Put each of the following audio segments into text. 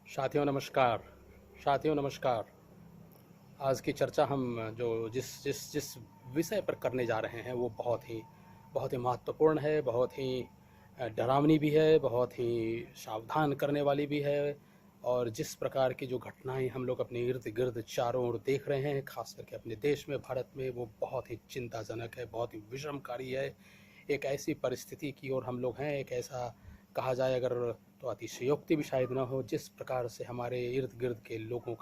साथियों नमस्कार। साथियों नमस्कार। आज की चर्चा हम जो जिस जिस जिस विषय पर करने जा रहे हैं वो बहुत ही महत्वपूर्ण है, बहुत ही डरावनी भी है, बहुत ही सावधान करने वाली भी है। और जिस प्रकार की जो घटनाएं हम लोग अपने इर्द गिर्द चारों ओर देख रहे हैं, खास करके अपने देश में, भारत में, वो बहुत ही चिंताजनक है, बहुत ही विषमकारी है। एक ऐसी परिस्थिति की ओर हम लोग हैं, एक ऐसा कहा जाए अगर तो अतिशयोक्ति भी शायद ना हो, जिस प्रकार से हमारे इर्द गिर्द के लोगों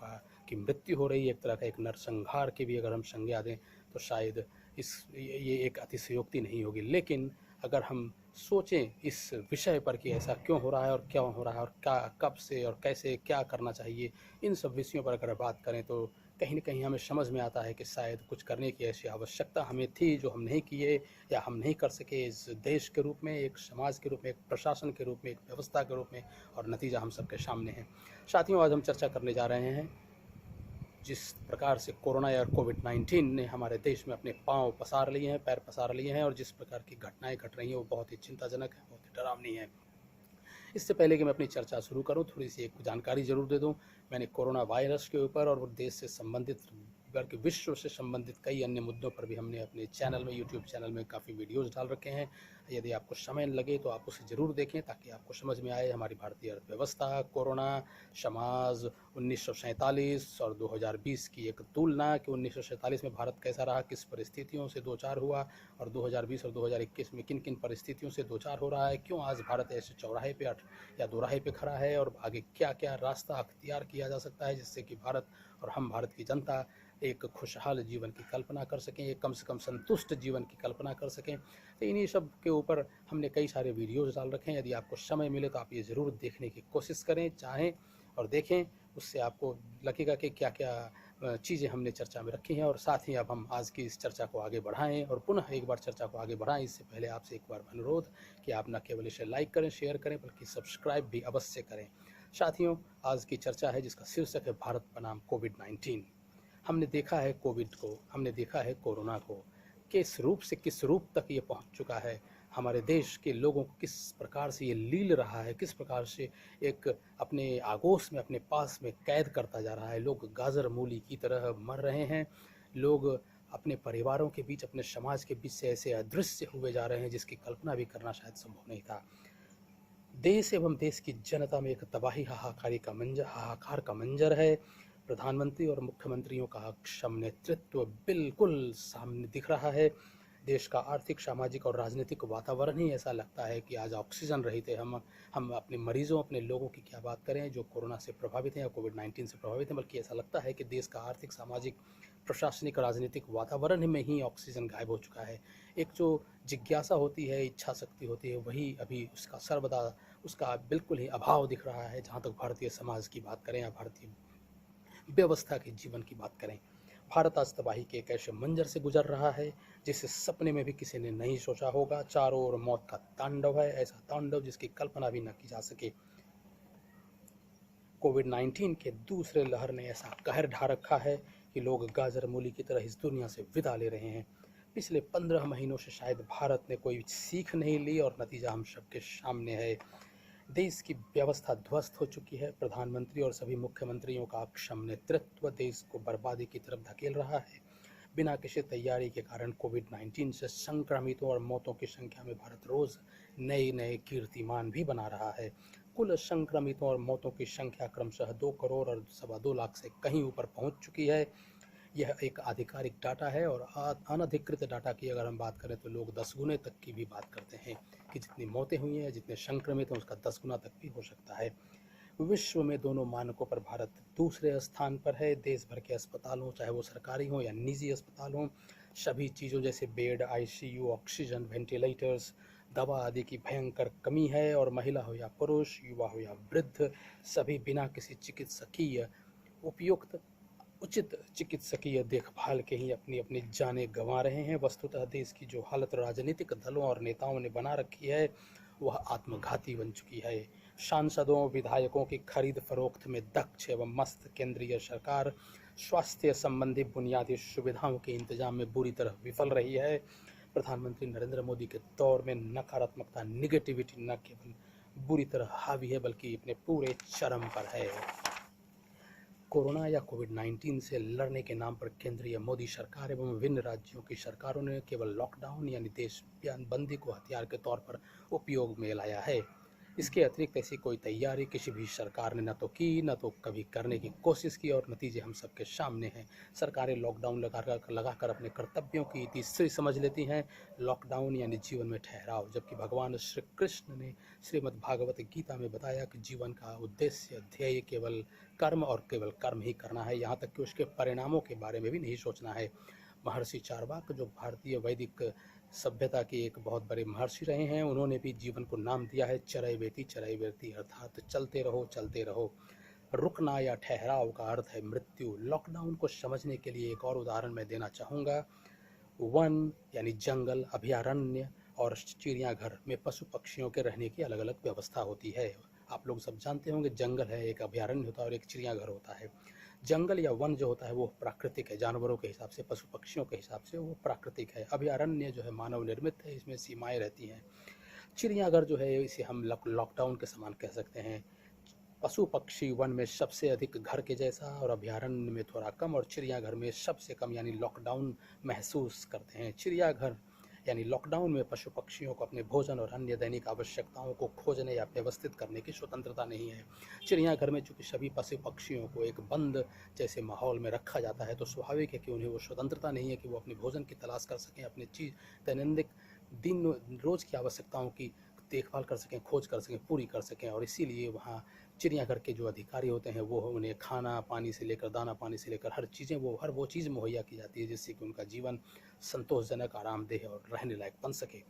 की मृत्यु हो रही है, एक तरह का एक नरसंहार की भी अगर हम संज्ञा दें तो शायद ये एक अतिशयोक्ति नहीं होगी। लेकिन अगर हम सोचें इस विषय पर कि ऐसा क्यों हो रहा है और क्यों हो रहा है और क्या, कब से और कैसे क्या करना चाहिए, इन सब विषयों पर अगर बात करें तो कहीं न कहीं हमें समझ में आता है कि शायद कुछ करने की ऐसी आवश्यकता हमें थी जो हम नहीं किए या हम नहीं कर सके, इस देश के रूप में, एक समाज के रूप में, एक प्रशासन के रूप में, एक व्यवस्था के रूप में। और नतीजा हम सबके सामने है। साथियों, आज हम चर्चा करने जा रहे हैं जिस प्रकार से कोरोना या कोविड-19 ने हमारे देश में अपने पाँव पसार लिए हैं, पैर पसार लिए हैं, और जिस प्रकार की घटनाएं घट रही हैं वो बहुत ही चिंताजनक है, बहुत ही डरावनी है। इससे पहले कि मैं अपनी चर्चा शुरू करूं, थोड़ी सी एक जानकारी जरूर दे दूं। मैंने कोरोना वायरस के ऊपर और देश से संबंधित, बल्कि विश्व से संबंधित कई अन्य मुद्दों पर भी हमने अपने चैनल में, यूट्यूब चैनल में काफ़ी वीडियोस डाल रखे हैं। यदि आपको समय लगे तो आप उसे ज़रूर देखें ताकि आपको समझ में आए हमारी भारतीय अर्थव्यवस्था, कोरोना, समाज, 1947 और 2020 की एक तुलना कि 1947 में भारत कैसा रहा, किस परिस्थितियों से दो चार हुआ, और 2020 और 2021 में किन किन परिस्थितियों से दो चार हो रहा है, क्यों आज भारत ऐसे चौराहे पे या दोराहे पे खड़ा है, और आगे क्या क्या रास्ता अख्तियार किया जा सकता है जिससे कि भारत और हम, भारत की जनता, एक खुशहाल जीवन की कल्पना कर सकें, एक कम से कम संतुष्ट जीवन की कल्पना कर सकें। तो इन्हीं सब के ऊपर हमने कई सारे वीडियोज़ डाल रखे हैं। यदि आपको समय मिले तो आप ये ज़रूर देखने की कोशिश करें, चाहें और देखें। उससे आपको लगेगा कि क्या क्या चीज़ें हमने चर्चा में रखी हैं। और साथ ही अब हम आज की इस चर्चा को आगे बढ़ाएं और पुनः एक बार चर्चा को आगे बढ़ाएं, इससे पहले आपसे एक बार अनुरोध कि आप न केवल इसे लाइक करें, शेयर करें, बल्कि सब्सक्राइब भी अवश्य करें। साथियों, आज की चर्चा है जिसका शीर्षक है भारत बनाम कोविड-19। हमने देखा है कोविड को, हमने देखा है कोरोना को, किस रूप से किस रूप तक ये पहुंच चुका है, हमारे देश के लोगों को किस प्रकार से ये लील रहा है, किस प्रकार से एक अपने आगोश में, अपने पास में कैद करता जा रहा है। लोग गाजर मूली की तरह मर रहे हैं। लोग अपने परिवारों के बीच, अपने समाज के बीच से ऐसे अदृश्य हुए जा रहे हैं जिसकी कल्पना भी करना शायद संभव नहीं था। देश एवं देश की जनता में एक तबाही, हाहाकार का मंजर है। प्रधानमंत्री और मुख्यमंत्रियों का अक्षम नेतृत्व बिल्कुल सामने दिख रहा है। देश का आर्थिक, सामाजिक और राजनीतिक वातावरण ही ऐसा लगता है कि आज ऑक्सीजन रहित है। हम अपने मरीजों, अपने लोगों की क्या बात करें जो कोरोना से प्रभावित हैं या कोविड-19 से प्रभावित हैं, बल्कि ऐसा लगता है कि देश का आर्थिक, सामाजिक, प्रशासनिक, राजनीतिक वातावरण में ही ऑक्सीजन गायब हो चुका है। एक जो जिज्ञासा होती है, इच्छा शक्ति होती है, वही अभी उसका सर्वदा, उसका बिल्कुल ही अभाव दिख रहा है। जहाँ तक भारतीय समाज की बात करें या भारतीय व्यवस्था के जीवन की बात करें, भारत आज तबाही के एक ऐसे मंजर से गुजर रहा है जिसे सपने में भी किसी ने नहीं सोचा होगा। चारों ओर मौत का तांडव है, ऐसा तांडव जिसकी कल्पना भी न की जा सके। कोविड-19 के दूसरे लहर ने ऐसा कहर ढा रखा है कि लोग गाजर मूली की तरह इस दुनिया से विदा ले रहे हैं। पिछले 15 महीनों से शायद भारत ने कोई सीख नहीं ली और नतीजा हम सबके सामने है। देश की व्यवस्था ध्वस्त हो चुकी है। प्रधानमंत्री और सभी मुख्यमंत्रियों का अक्षम नेतृत्व देश को बर्बादी की तरफ धकेल रहा है। बिना किसी तैयारी के कारण कोविड-19 से संक्रमितों और मौतों की संख्या में भारत रोज नए नए कीर्तिमान भी बना रहा है। कुल संक्रमितों और मौतों की संख्या क्रमशः 2 करोड़ और 2.25 लाख से कहीं ऊपर पहुंच चुकी है। यह एक आधिकारिक डाटा है, और अनधिकृत डाटा की अगर हम बात करें तो लोग 10 गुने तक की भी बात करते हैं कि जितनी मौतें हुई हैं, जितने संक्रमित हैं, उसका 10 गुना तक भी हो सकता है। विश्व में दोनों मानकों पर भारत दूसरे स्थान पर है। देश भर के अस्पताल हों, चाहे वो सरकारी हों या निजी अस्पताल हों, सभी चीज़ों जैसे बेड, आईसीयू, ऑक्सीजन, वेंटिलेटर्स, दवा आदि की भयंकर कमी है। और महिला हो या पुरुष, युवा हो या वृद्ध, सभी बिना किसी चिकित्सकीय उपयुक्त उचित चिकित्सकीय देखभाल के ही अपनी अपनी जानें गंवा रहे हैं। वस्तुतः देश की जो हालत राजनीतिक दलों और नेताओं ने बना रखी है वह आत्मघाती बन चुकी है। सांसदों, विधायकों की खरीद फरोख्त में दक्ष एवं मस्त केंद्रीय सरकार स्वास्थ्य संबंधी बुनियादी सुविधाओं के इंतजाम में बुरी तरह विफल रही है। प्रधानमंत्री नरेंद्र मोदी के दौर में नकारात्मकता, निगेटिविटी न केवल बुरी तरह हावी है, बल्कि अपने पूरे चरम पर है। कोरोना या कोविड-19 से लड़ने के नाम पर केंद्रीय मोदी सरकार एवं विभिन्न राज्यों की सरकारों ने केवल लॉकडाउन यानी देश बंदी को हथियार के तौर पर उपयोग में लाया है। इसके अतिरिक्त ऐसी कोई तैयारी किसी भी सरकार ने न तो की, न तो कभी करने की कोशिश की, और नतीजे हम सबके सामने हैं। सरकारें लॉकडाउन लगाकर अपने कर्तव्यों की तीसरी समझ लेती हैं। लॉकडाउन यानी जीवन में ठहराव, जबकि भगवान श्री कृष्ण ने श्रीमद् भागवत गीता में बताया कि जीवन का उद्देश्य ध्येय केवल कर्म और केवल कर्म ही करना है, यहाँ तक कि उसके परिणामों के बारे में भी नहीं सोचना है। महर्षि चारवाक, जो भारतीय वैदिक सभ्यता के एक बहुत बड़े महर्षि रहे हैं, उन्होंने भी जीवन को नाम दिया है चरैवेति, अर्थात चलते रहो चलते रहो। रुकना या ठहराव का अर्थ है मृत्यु। लॉकडाउन को समझने के लिए एक और उदाहरण मैं देना चाहूँगा। वन यानी जंगल, अभयारण्य और चिड़ियाघर में पशु पक्षियों के रहने की अलग अलग व्यवस्था होती है। आप लोग सब जानते होंगे, जंगल है, एक अभयारण्य होता है और एक चिड़ियाघर होता है। जंगल या वन जो होता है वो प्राकृतिक है, जानवरों के हिसाब से, पशु पक्षियों के हिसाब से वो प्राकृतिक है। अभयारण्य जो है मानव निर्मित है, इसमें सीमाएं रहती हैं। चिड़ियाघर जो है इसे हम लॉकडाउन के समान कह सकते हैं। पशु पक्षी वन में सबसे अधिक घर के जैसा और अभयारण्य में थोड़ा कम, और चिड़ियाघर में सबसे कम, यानी लॉकडाउन महसूस करते हैं। चिड़ियाघर यानी लॉकडाउन में पशु पक्षियों को अपने भोजन और अन्य दैनिक आवश्यकताओं को खोजने या व्यवस्थित करने की स्वतंत्रता नहीं है। चिड़ियाघर में चूंकि सभी पशु पक्षियों को एक बंद जैसे माहौल में रखा जाता है, तो स्वाभाविक है कि उन्हें वो स्वतंत्रता नहीं है कि वो अपने भोजन की तलाश कर सकें, अपने दैनंदिन दिन रोज़ की आवश्यकताओं की देखभाल कर सकें, खोज कर सकें, पूरी कर सकें। और इसीलिए वहाँ चिड़ियाघर के जो अधिकारी होते हैं वो उन्हें खाना पानी से लेकर, दाना पानी से लेकर हर वो चीज़ मुहैया की जाती है जिससे कि उनका जीवन संतोषजनक, आरामदेह और रहने लायक बन सके।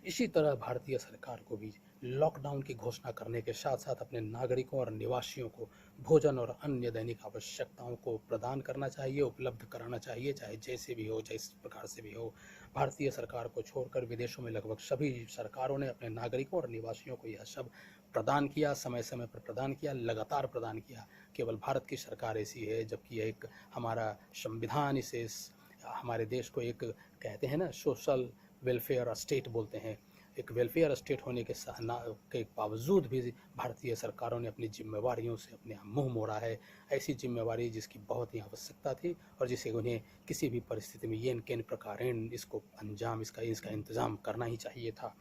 इसी तरह भारतीय सरकार को भी लॉकडाउन की घोषणा करने के साथ साथ अपने नागरिकों और निवासियों को भोजन और अन्य दैनिक आवश्यकताओं को प्रदान करना चाहिए, उपलब्ध कराना चाहिए, चाहे जैसे भी हो, जिस प्रकार से भी हो। भारतीय सरकार को छोड़कर विदेशों में लगभग सभी सरकारों ने अपने नागरिकों और निवासियों को यह सब प्रदान किया, समय समय पर प्रदान किया, लगातार प्रदान किया। केवल भारत की सरकार ऐसी है, जबकि एक हमारा संविधान इसे हमारे देश को एक कहते हैं ना, सोशल वेलफेयर स्टेट बोलते हैं। एक वेलफेयर स्टेट होने के बावजूद भी भारतीय सरकारों ने अपनी जिम्मेवारियों से अपने मुंह मोड़ा है। ऐसी जिम्मेवारी जिसकी बहुत ही आवश्यकता थी और जिसे उन्हें किसी भी परिस्थिति में येन केन प्रकारेण इसको अंजाम इसका इंतज़ाम करना ही चाहिए था।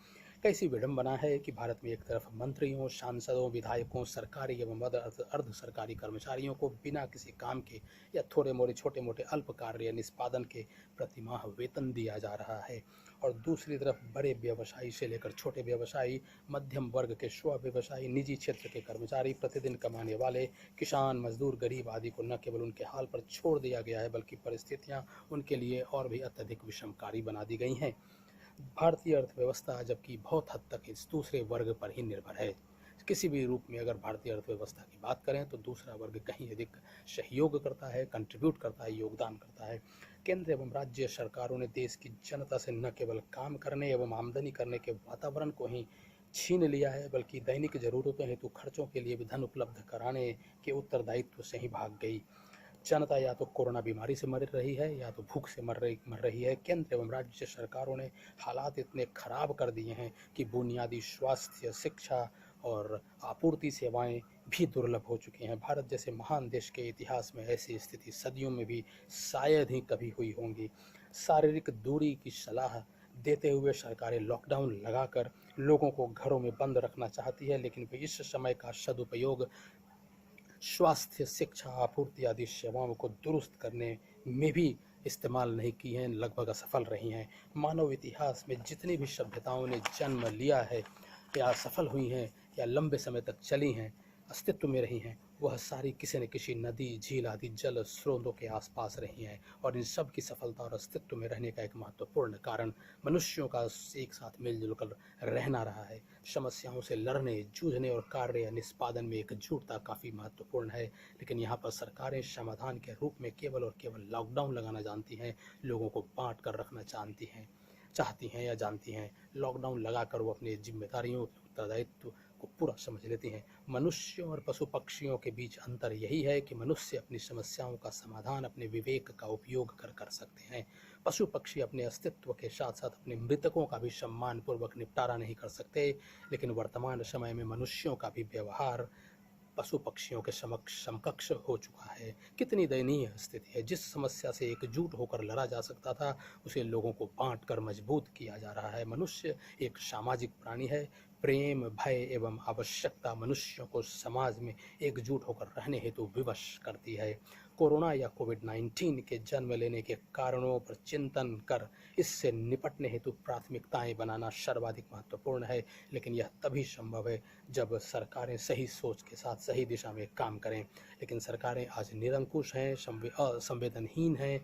कैसी विडंबना है कि भारत में एक तरफ मंत्रियों, सांसदों, विधायकों, सरकारी एवं अर्ध सरकारी कर्मचारियों को बिना किसी काम के या छोटे मोटे अल्प कार्य निष्पादन के प्रतिमाह वेतन दिया जा रहा है, और दूसरी तरफ बड़े व्यवसायी से लेकर छोटे व्यवसायी, मध्यम वर्ग के स्व व्यवसायी, निजी क्षेत्र के कर्मचारी, प्रतिदिन कमाने वाले, किसान, मजदूर, गरीब आदि को न केवल उनके हाल पर छोड़ दिया गया है, बल्कि परिस्थितियां उनके लिए और भी अत्यधिक विषमकारी बना दी गई हैं। भारतीय अर्थव्यवस्था जबकि बहुत हद तक इस दूसरे वर्ग पर ही निर्भर है। किसी भी रूप में अगर भारतीय अर्थव्यवस्था की बात करें तो दूसरा वर्ग कहीं अधिक सहयोग करता है, कंट्रीब्यूट करता है, योगदान करता है। केंद्र एवं राज्य सरकारों ने देश की जनता से न केवल काम करने एवं आमदनी करने के वातावरण को ही छीन लिया है, बल्कि दैनिक जरूरतों हेतु खर्चों के लिए भी धन उपलब्ध कराने के उत्तरदायित्व से ही भाग गई। जनता या तो कोरोना बीमारी से मर रही है या तो भूख से मर रही है। केंद्र एवं राज्य सरकारों ने हालात इतने खराब कर दिए हैं कि बुनियादी स्वास्थ्य, शिक्षा और आपूर्ति सेवाएं भी दुर्लभ हो चुकी हैं। भारत जैसे महान देश के इतिहास में ऐसी स्थिति सदियों में भी शायद ही कभी हुई होंगी। शारीरिक दूरी की सलाह देते हुए सरकारें लॉकडाउन लगाकर लोगों को घरों में बंद रखना चाहती है, लेकिन वे इस समय का सदुपयोग स्वास्थ्य, शिक्षा, आपूर्ति आदि सेवाओं को दुरुस्त करने में भी इस्तेमाल नहीं की हैं, लगभग असफल रही हैं। मानव इतिहास में जितनी भी सभ्यताओं ने जन्म लिया है या सफल हुई हैं या लंबे समय तक चली हैं, अस्तित्व में रही हैं, वह सारी किसी न किसी नदी, झील आदि जल स्रोतों के आसपास रही हैं। और इन सब की सफलता और अस्तित्व में रहने का एक महत्वपूर्ण कारण मनुष्यों का एक साथ मिलजुल कर रहना रहा है। समस्याओं से लड़ने, जूझने और कार्य निष्पादन में एकजुटता काफ़ी महत्वपूर्ण है, लेकिन यहाँ पर सरकारें समाधान के रूप में केवल और केवल लॉकडाउन लगाना जानती हैं, लोगों को बांट कर रखना चाहती हैं या जानती हैं। लॉकडाउन लगाकर वो अपनी जिम्मेदारियों, उत्तरदायित्व को पूरा समझ लेती हैं। मनुष्यों और पशु पक्षियों के बीच अंतर यही है कि मनुष्य अपनी समस्याओं का समाधान अपने विवेक का उपयोग कर सकते हैं। पशु पक्षी अपने अस्तित्व के साथ साथ अपने मृतकों का भी सम्मानपूर्वक निपटारा नहीं कर सकते, लेकिन वर्तमान समय में मनुष्यों का भी व्यवहार पशु पक्षियों के समकक्ष हो चुका है। कितनी दयनीय स्थिति है। जिस समस्या से एकजुट होकर लड़ा जा सकता था, उसे लोगों को बांट कर मजबूत किया जा रहा है। मनुष्य एक सामाजिक प्राणी है। प्रेम, भय एवं आवश्यकता मनुष्यों को समाज में एकजुट होकर रहने हेतु विवश करती है। कोरोना या कोविड-19 के जन्म लेने के कारणों पर चिंतन कर इससे निपटने हेतु प्राथमिकताएं बनाना सर्वाधिक महत्वपूर्ण है, लेकिन यह तभी संभव है जब सरकारें सही सोच के साथ सही दिशा में काम करें। लेकिन सरकारें आज निरंकुश हैं, संवेदनहीन हैं,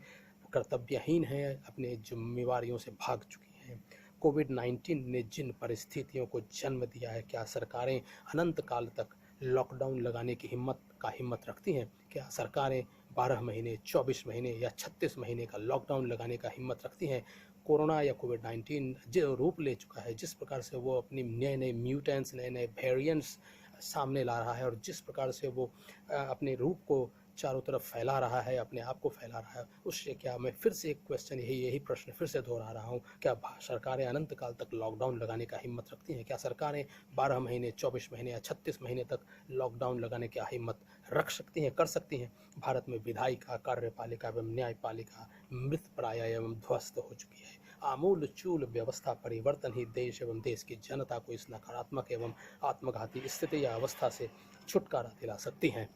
कर्तव्यहीन हैं, अपने जिम्मेवारियों से भाग चुकी हैं। कोविड-19 ने जिन परिस्थितियों को जन्म दिया है, क्या सरकारें अनंत काल तक लॉकडाउन लगाने की हिम्मत रखती हैं? क्या सरकारें 12 महीने, 24 महीने या 36 महीने का लॉकडाउन लगाने का हिम्मत रखती हैं? कोरोना या कोविड-19 जो रूप ले चुका है, जिस प्रकार से वो अपनी नए-नए म्यूटेंट्स, नए-नए वेरिएंट्स सामने ला रहा है और जिस प्रकार से वो अपने रूप को चारों तरफ फैला रहा है, अपने आप को फैला रहा है, उससे क्या मैं फिर से एक क्वेश्चन यही प्रश्न फिर से दोहरा रहा हूँ, क्या सरकारें अनंत काल तक लॉकडाउन लगाने का हिम्मत रखती हैं? क्या सरकारें 12 महीने, 24 महीने या 36 महीने तक लॉकडाउन लगाने की हिम्मत रख सकती हैं, कर सकती हैं? भारत में विधायिका, कार्यपालिका एवं न्यायपालिका मृतप्राय एवं ध्वस्त हो चुकी है। आमूल चूल व्यवस्था परिवर्तन ही देश एवं देश की जनता को इस नकारात्मक एवं आत्मघाती स्थिति या अवस्था से छुटकारा दिला सकती हैं।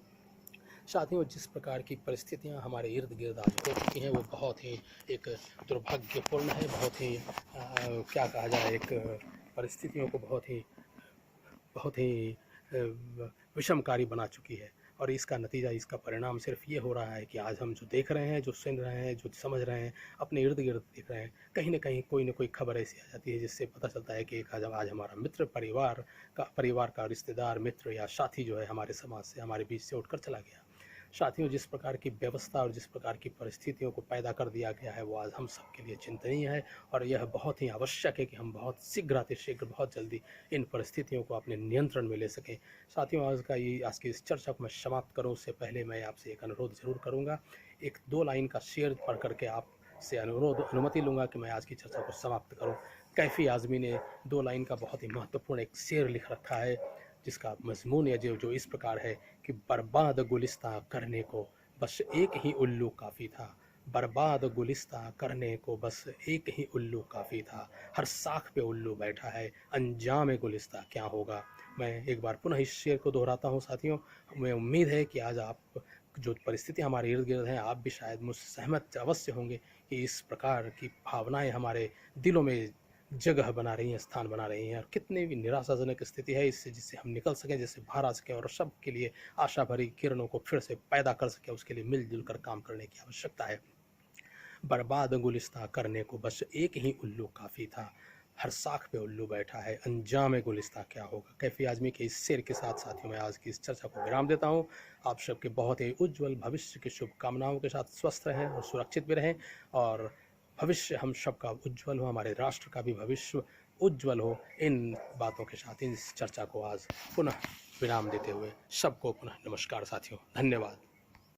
साथियों, जिस प्रकार की परिस्थितियां हमारे इर्द गिर्द आज हो चुकी हैं, वो बहुत ही एक दुर्भाग्यपूर्ण है। बहुत ही क्या कहा जाए, एक परिस्थितियों को बहुत ही विषमकारी बना चुकी है। और इसका नतीजा, इसका परिणाम सिर्फ ये हो रहा है कि आज हम जो देख रहे हैं, जो सुन रहे हैं, जो समझ रहे हैं, अपने इर्द गिर्द देख रहे हैं, कहीं ना कहीं कोई ना कोई खबर ऐसी आ जाती है जिससे पता चलता है कि आज हमारा मित्र, परिवार का रिश्तेदार, मित्र या साथी जो है हमारे समाज से, हमारे बीच से उठकर चला गया। साथियों, जिस प्रकार की व्यवस्था और जिस प्रकार की परिस्थितियों को पैदा कर दिया गया है, वो आज हम सबके लिए चिंतनीय है और यह बहुत ही आवश्यक है कि हम बहुत शीघ्र बहुत जल्दी इन परिस्थितियों को अपने नियंत्रण में ले सकें। साथियों, आज की इस चर्चा को मैं समाप्त करूं उससे पहले मैं आपसे एक अनुरोध ज़रूर करूंगा। एक 2 लाइन का शेर पढ़ करके आपसे अनुमति लूँगा कि मैं आज की चर्चा को समाप्त करूँ। कैफ़ी आज़मी ने 2 लाइन का बहुत ही महत्वपूर्ण एक शेर लिख रखा है, जिसका मजमून या जो इस प्रकार है कि बर्बाद गुलिस्तां करने को बस एक ही उल्लू काफ़ी था। बर्बाद गुलिस्तां करने को बस एक ही उल्लू काफ़ी था। हर साख पे उल्लू बैठा है, अंजाम गुलिस्तां क्या होगा। मैं एक बार पुनः इस शेर को दोहराता हूँ साथियों। मैं उम्मीद है कि आज आप जो परिस्थिति हमारे इर्द गिर्द हैं, आप भी शायद मुझसे सहमत अवश्य होंगे कि इस प्रकार की भावनाएं हमारे दिलों में जगह बना रही हैं, स्थान बना रही हैं। और कितनी भी निराशाजनक स्थिति है इससे, जिससे हम निकल सकें, जिससे बाहर आ सकें और सबके लिए आशा भरी किरणों को फिर से पैदा कर सकें, उसके लिए मिलजुल कर काम करने की आवश्यकता है। बर्बाद गुलिस्तां करने को बस एक ही उल्लू काफ़ी था। हर साख पे उल्लू बैठा है, अंजाम गुलिस्तां क्या होगा। कैफी आज़मी के इस शेर के साथ साथियों मैं आज की इस चर्चा को विराम देता हूँ। आप सबके बहुत ही उज्ज्वल भविष्य की शुभकामनाओं के साथ स्वस्थ रहें और सुरक्षित भी रहें, और भविष्य हम सबका उज्ज्वल हो, हमारे राष्ट्र का भी भविष्य उज्ज्वल हो। इन बातों के साथ इस चर्चा को आज पुनः विराम देते हुए सबको पुनः नमस्कार साथियों, धन्यवाद।